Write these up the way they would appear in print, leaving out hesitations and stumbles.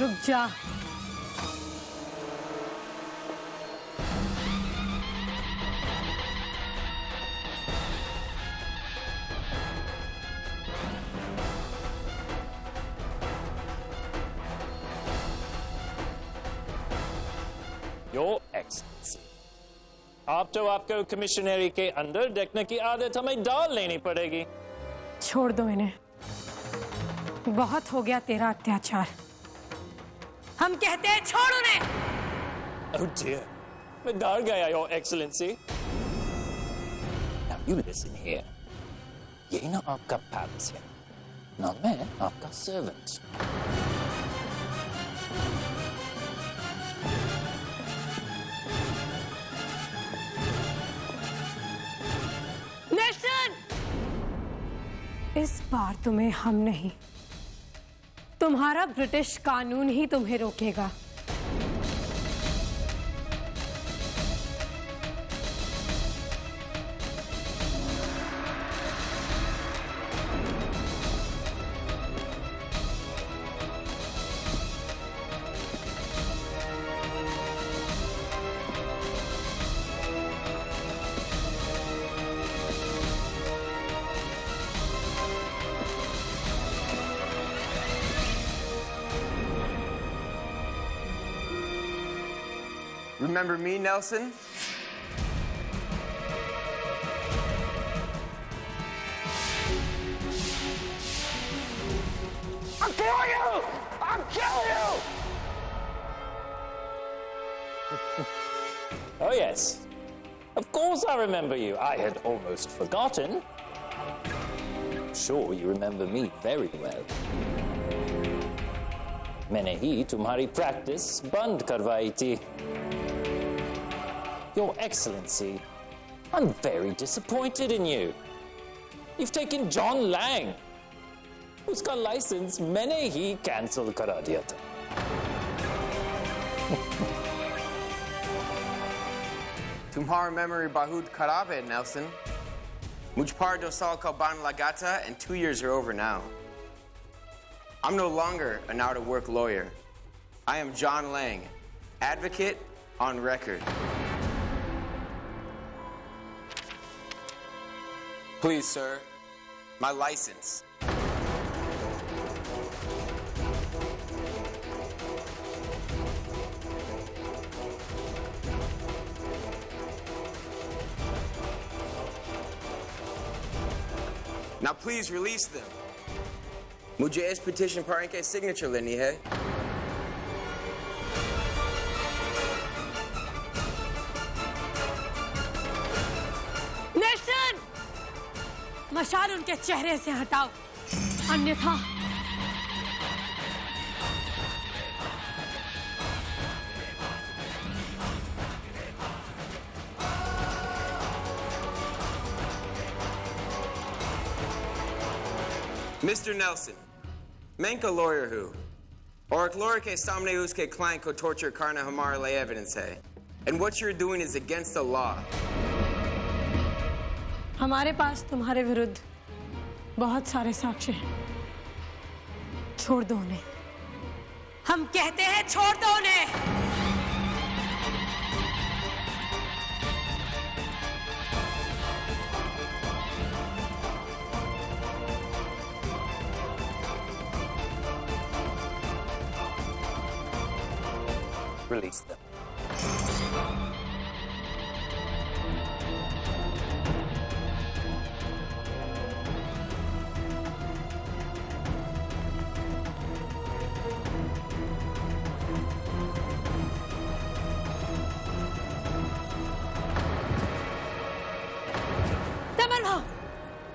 रुक जा। Your Excellency, आप तो आपको कमिश्नरी के अंदर देखने की आदत हमें डाल लेनी पड़ेगी। छोड़ दो इन्हें, बहुत हो गया तेरा अत्याचार। हम कहते हैं छोड़ उन्हें। Oh dear, मैं डर गया Your Excellency। Now you listen here, ये ना आपका पैलेस है, ना मैं आपका सर्वेंट। इस बार तुम्हें हम नहीं, तुम्हारा ब्रिटिश कानून ही तुम्हें रोकेगा। Remember me, Nelson? I'll kill you! I'll kill you! Oh yes, of course I remember you. I had almost forgotten. I'm sure you remember me very well. मैंने ही तुम्हारी प्रैक्टिस बंद करवाई थी। Your Excellency, I'm very disappointed in you. You've taken John Lang. उसका licence मैंने ही cancel करा दिया था। तुम्हारा memory bahut kharab hai, Nelson. Mujh par 2 saal ka ban laga tha and 2 years are over now. I'm no longer an out-of-work lawyer. I am John Lang, advocate on record. Please, sir, my license. Now please release them. मुझे इस petition पर इनके signature लेनी है। Nelson, मशाल उनके चेहरे से हटाओ, अन्यथा मिस्टर नेल्सन, मैं इनका लॉयर हूँ और एक लॉयर के सामने उसके क्लाइंट को टॉर्चर करना हमारे लिए एविडेंस है। And what you're doing is against the law. हमारे पास तुम्हारे विरुद्ध बहुत सारे साक्ष्य हैं। छोड़ दो उन्हें। हम कहते हैं छोड़ दो उन्हें। Release them.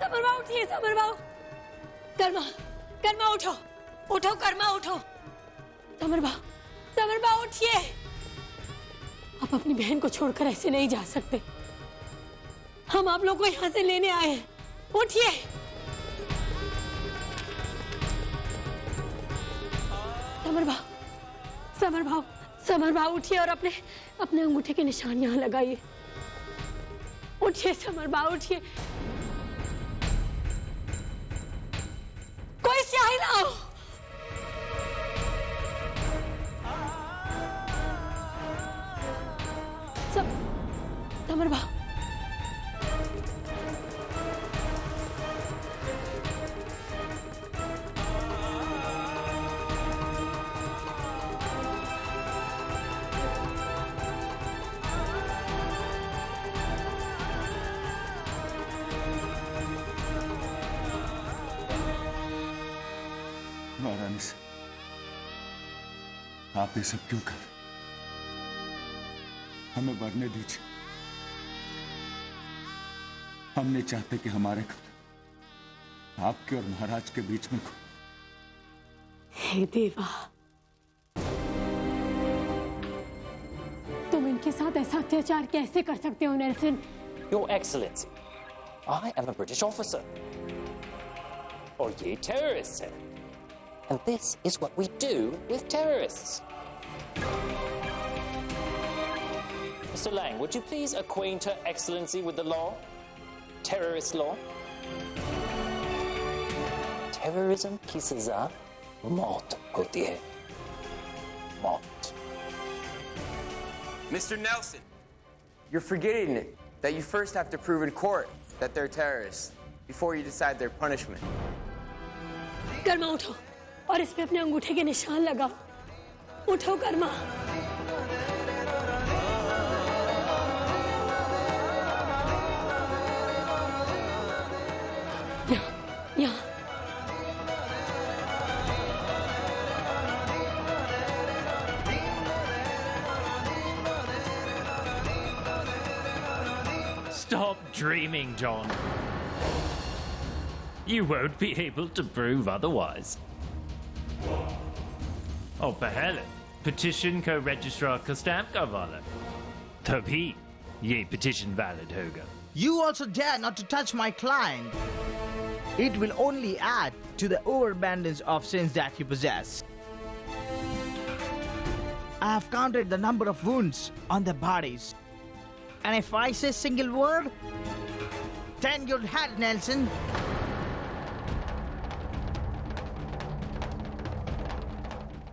कर्मा उठिए, समरभाऊ। कर्मा उठो, उठो कर्मा उठो। समरभाऊ उठिए। आप अपनी बहन को छोड़कर ऐसे नहीं जा सकते। हम आप लोग को यहाँ से लेने आए हैं। उठिए। समरभाऊ उठिए और अपने अंगूठे के निशान यहाँ लगाइए। उठिए समरभाऊ, उठिए। कोई स्याही लाओ। आप ये सब क्यों कर रहे? हमें मरने दीजिए। हम नहीं चाहते कि हमारे घर आपके और महाराज के बीच में हे देवा, तुम इनके साथ ऐसा अत्याचार कैसे कर सकते हो Nelson? Your Excellency, I am a British officer. और ये terrorists हैं. And this is what we do with terrorists. Mr. Lang, would you please acquaint Her Excellency with the law? Terrorist law? Terrorism की सजा मौत होती है. मौत. Mr. Nelson, you're forgetting that you first have to prove in court that they're terrorists before you decide their punishment. Karma उठो और इस पे अपने अंगूठे के निशान लगाओ. उठो कर्मा. यहाँ. Stop dreaming, John. You won't be able to prove otherwise. और पहले पिटिशन का रजिस्ट्रार का स्टैम्प करवा ले, तभी ये पिटिशन वैलिड होगा. You also dare not to touch my client. It will only add to the overabundance of sins that you possess. I have counted the number of wounds on the bodies. And if I say a single word, then you'll have Nelson.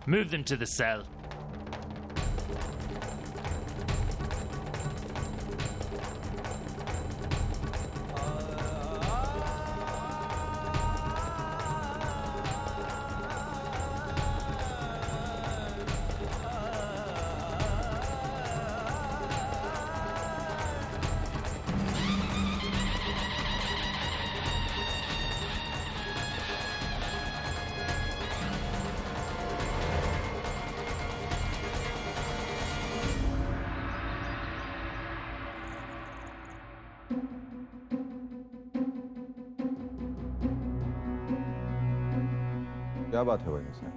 Move them to the cell. क्या बात है वैनी साहब?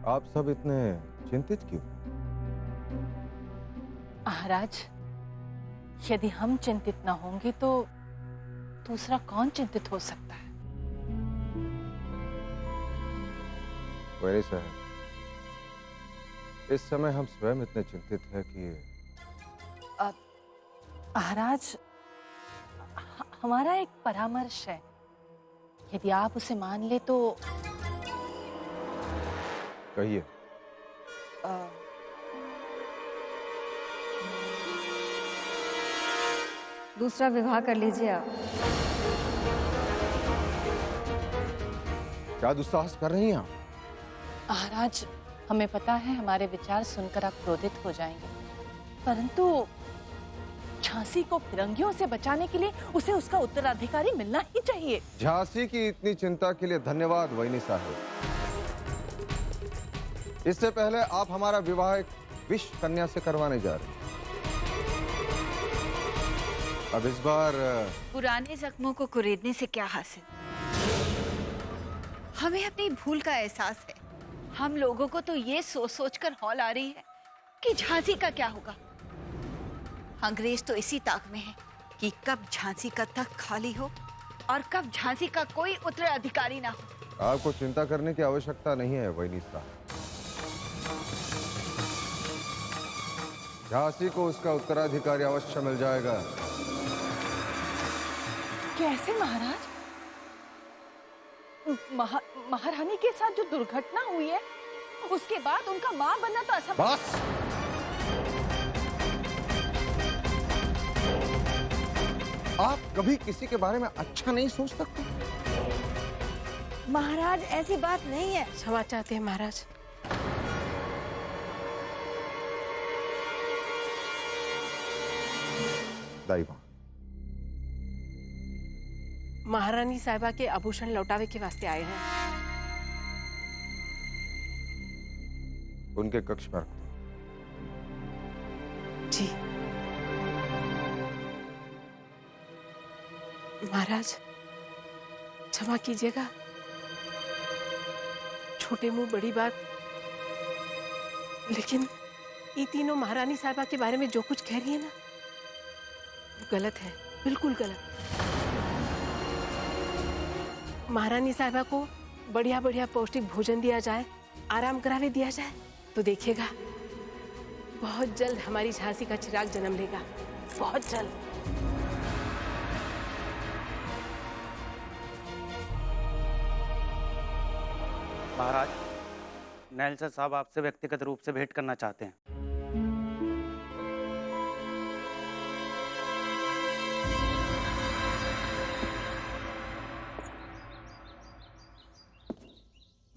आप सब इतने चिंतित क्यों? महाराज, यदि हम चिंतित न होंगे तो दूसरा कौन चिंतित हो सकता है? वैनी साहब, इस समय हम स्वयं इतने चिंतित हैं कि महाराज, हमारा एक परामर्श है. यदि आप उसे मान ले तो कहिए. दूसरा विवाह कर लीजिए आप. क्या दुस्साहस कर रही हैं आप? महाराज, हमें पता है हमारे विचार सुनकर आप क्रोधित हो जाएंगे, परंतु झांसी को फिरंगियों से बचाने के लिए उसे उसका उत्तराधिकारी मिलना ही चाहिए. झांसी की इतनी चिंता के लिए धन्यवाद वैनी साहब. इससे पहले आप हमारा विवाह एक विष कन्या से करवाने जा रहे हैं. अब इस बार पुराने जख्मों को कुरेदने से क्या हासिल? हमें अपनी भूल का एहसास है. हम लोगों को तो ये सोच सोच कर हौल आ रही है कि झांसी का क्या होगा. अंग्रेज तो इसी ताक में है कि कब झांसी का तख्त खाली हो और कब झांसी का कोई उत्तराधिकारी ना हो. आपको चिंता करने की आवश्यकता नहीं है वैनी साहब. झांसी को उसका उत्तराधिकारी अवश्य मिल जाएगा. कैसे महाराज? महारानी के साथ जो दुर्घटना हुई है, उसके बाद उनका मां बनना तो असंभव. बस! आप कभी किसी के बारे में अच्छा नहीं सोच सकते? महाराज, ऐसी बात नहीं है. क्षमा चाहते हैं महाराज. दाईवा, महारानी साहिबा के आभूषण लौटावे के वास्ते आए हैं. उनके कक्ष में रखो। जी महाराज, क्षमा कीजिएगा, छोटे मुंह बड़ी बात, लेकिन ये तीनों महारानी साहिबा के बारे में जो कुछ कह रही है ना, वो गलत है, बिल्कुल गलत। महारानी साहिबा को बढ़िया बढ़िया पौष्टिक भोजन दिया जाए, आराम करावे दिया जाए, तो देखिएगा बहुत जल्द हमारी झांसी का चिराग जन्म लेगा, बहुत जल्द। महाराज, नेल्सन साहब आपसे व्यक्तिगत रूप से भेंट करना चाहते हैं।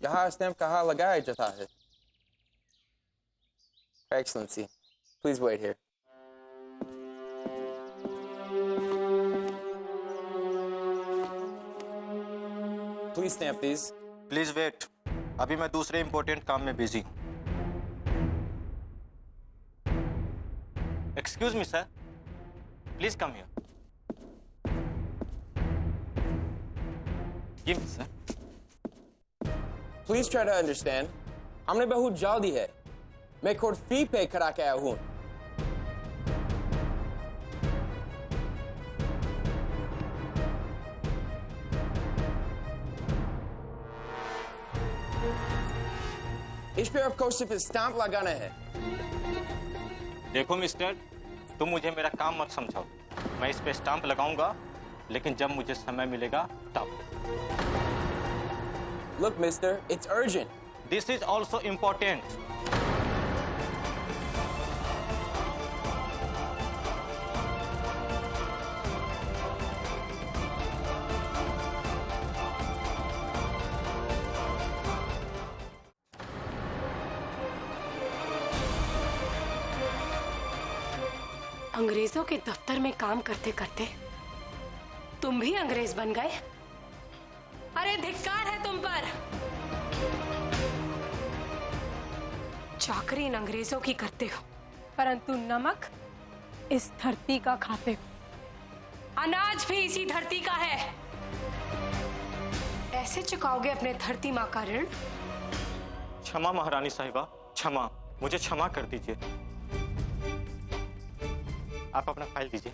यहाँ स्टैम्प कहाँ लगाया जाता है? Excellency, please wait here. Please stamp these. Please wait, अभी मैं दूसरे इंपॉर्टेंट काम में बिजी हूं। Excuse me sir, please come here. Give me sir. Please try to understand. हमने बहुत जल्दी है, मैं कोर्ट फी पे करा के आया हूँ। इस पे आपको सिर्फ स्टैंप लगाना है। देखो मिस्टर, तुम मुझे मेरा काम मत समझाओ। मैं इस पे स्टैंप लगाऊंगा, लेकिन जब मुझे समय मिलेगा तब। Look, mister, it's urgent. This is also important. अंग्रेजों के दफ्तर में काम करते करते तुम भी अंग्रेज बन गए? अरे धिक्कार है तुम पर। चाकरी इन अंग्रेजों की करते हो, परंतु नमक इस धरती का खाते हो, अनाज भी इसी धरती का है। ऐसे चुकाओगे अपने धरती माँ का ऋण? क्षमा महारानी साहिबा, क्षमा, मुझे क्षमा कर दीजिए। आप अपना फाइल दीजिए।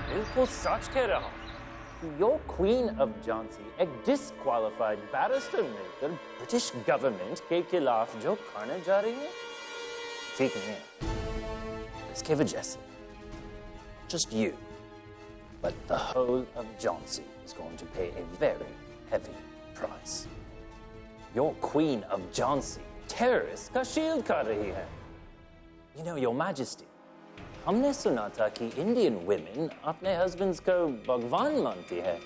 बिल्कुल सच कह रहा हूं। Your Queen of Jhansi, एक disqualified barrister मिलकर ब्रिटिश गवर्नमेंट के खिलाफ जो करने जा रही है, ठीक नहीं है। इसके वजह से, just you, but the whole of Jhansi is going to pay a very heavy price. Your Queen of Jhansi, terrorist का shield कर रही है। You know, Your Majesty, हमने सुना था कि इंडियन वुमेन अपने हस्बैंड्स को भगवान मानती है,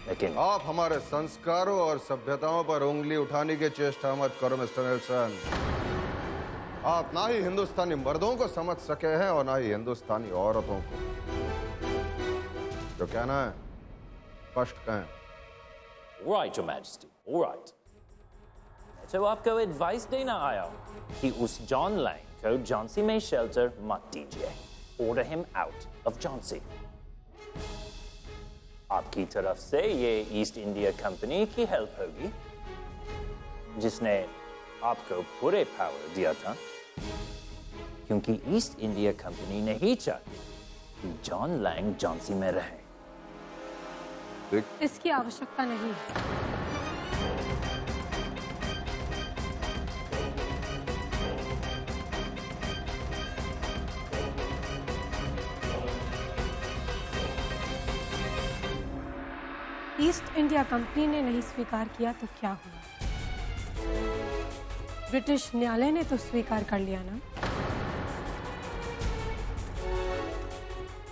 लेकिन आप हमारे संस्कारों और सभ्यताओं पर उंगली उठाने की चेष्टा मत करो मिस्टर नेल्सन। आप ना ही हिंदुस्तानी मर्दों को समझ सके हैं और ना ही हिंदुस्तानी औरतों को। जो कहना है स्पष्ट कहें। Right, Your Majesty, all right. मैं तो आपको एडवाइस देना आया हूं कि उस जॉन लैंग को झांसी में शेल्टर मत दीजिए। Order him out of Jhansi. आपकी तरफ से ये ईस्ट इंडिया कंपनी की हेल्प होगी, जिसने आपको पूरे पावर दिया था, क्योंकि ईस्ट इंडिया कंपनी नहीं चाहती कि जॉन लैंग झांसी में रहे। इसकी आवश्यकता नहीं है। ईस्ट इंडिया कंपनी ने नहीं स्वीकार किया तो क्या हुआ? ब्रिटिश न्यायालय ने तो स्वीकार कर लिया ना।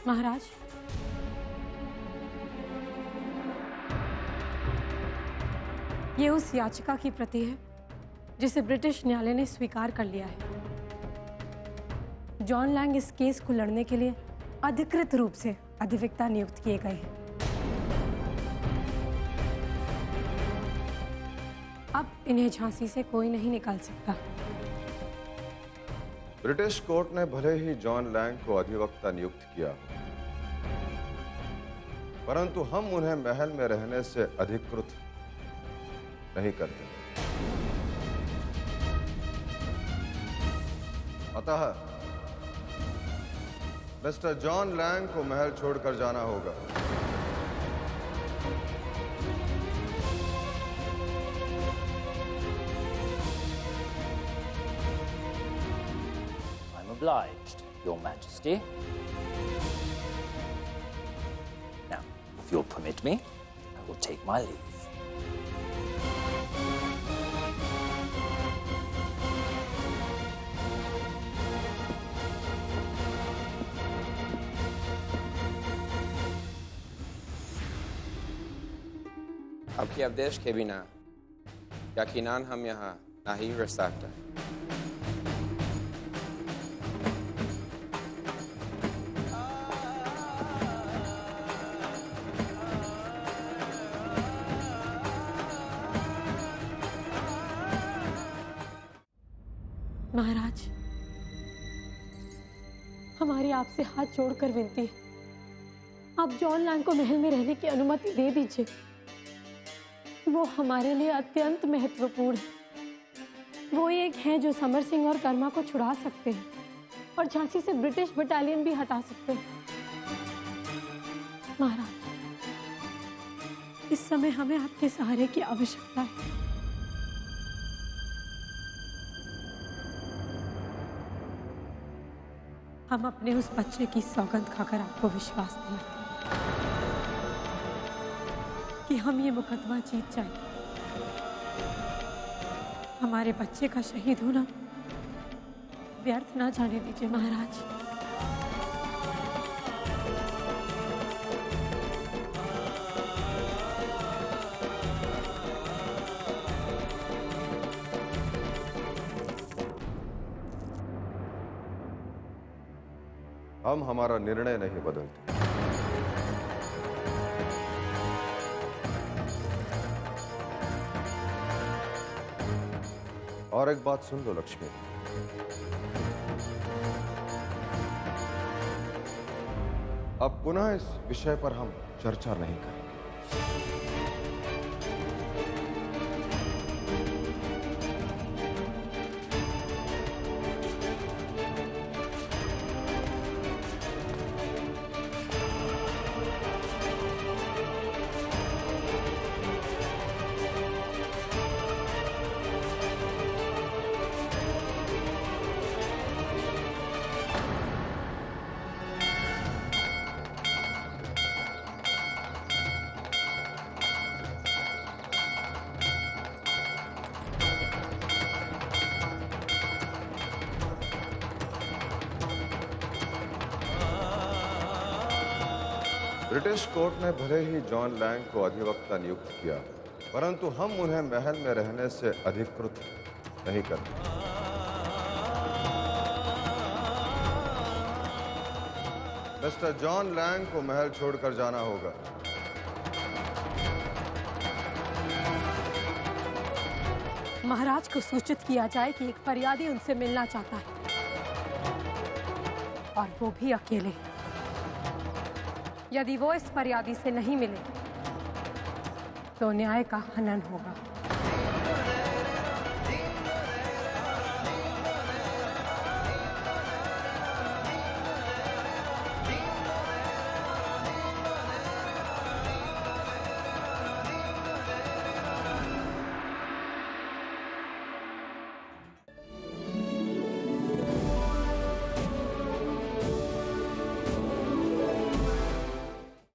महाराज, ये उस याचिका की प्रति है जिसे ब्रिटिश न्यायालय ने स्वीकार कर लिया है। जॉन लैंग इस केस को लड़ने के लिए अधिकृत रूप से अधिवक्ता नियुक्त किए गए हैं। अब इन्हें झांसी से कोई नहीं निकाल सकता। ब्रिटिश कोर्ट ने भले ही जॉन लैंग को अधिवक्ता नियुक्त किया, परंतु हम उन्हें महल में रहने से अधिकृत नहीं करते। अतः मिस्टर जॉन लैंग को महल छोड़कर जाना होगा। I'm obliged, Your Majesty. Now, if you'll permit me, I will take my leave. आपकी आदेश के बिना यकीनन हम यहाँ नहीं रह सकते। महाराज, हमारी आपसे हाथ जोड़कर विनती है, आप जॉन लैंग को महल में रहने की अनुमति दे दीजिए। वो हमारे लिए अत्यंत महत्वपूर्ण है। वो एक हैं जो समर सिंह और कर्मा को छुड़ा सकते हैं और झांसी से ब्रिटिश बटालियन भी हटा सकते हैं। महाराज, इस समय हमें आपके सहारे की आवश्यकता है। हम अपने उस बच्चे की सौगंध खाकर आपको विश्वास दिलाते हैं कि हम ये मुकदमा जीत जाएंगे। हमारे बच्चे का शहीद होना व्यर्थ ना जाने दीजिए महाराज। हम हमारा निर्णय नहीं बदलते। और एक बात सुन लो लक्ष्मी, अब पुनः इस विषय पर हम चर्चा नहीं करेंगे। ब्रिटिश कोर्ट ने भले ही जॉन लैंग को अधिवक्ता नियुक्त किया, परंतु हम उन्हें महल में रहने से अधिकृत नहीं करते। मिस्टर जॉन लैंग को महल छोड़कर जाना होगा। महाराज को सूचित किया जाए कि एक फरियादी उनसे मिलना चाहता है, और वो भी अकेले। यदि वो इस फरियादी से नहीं मिले तो न्याय का हनन होगा।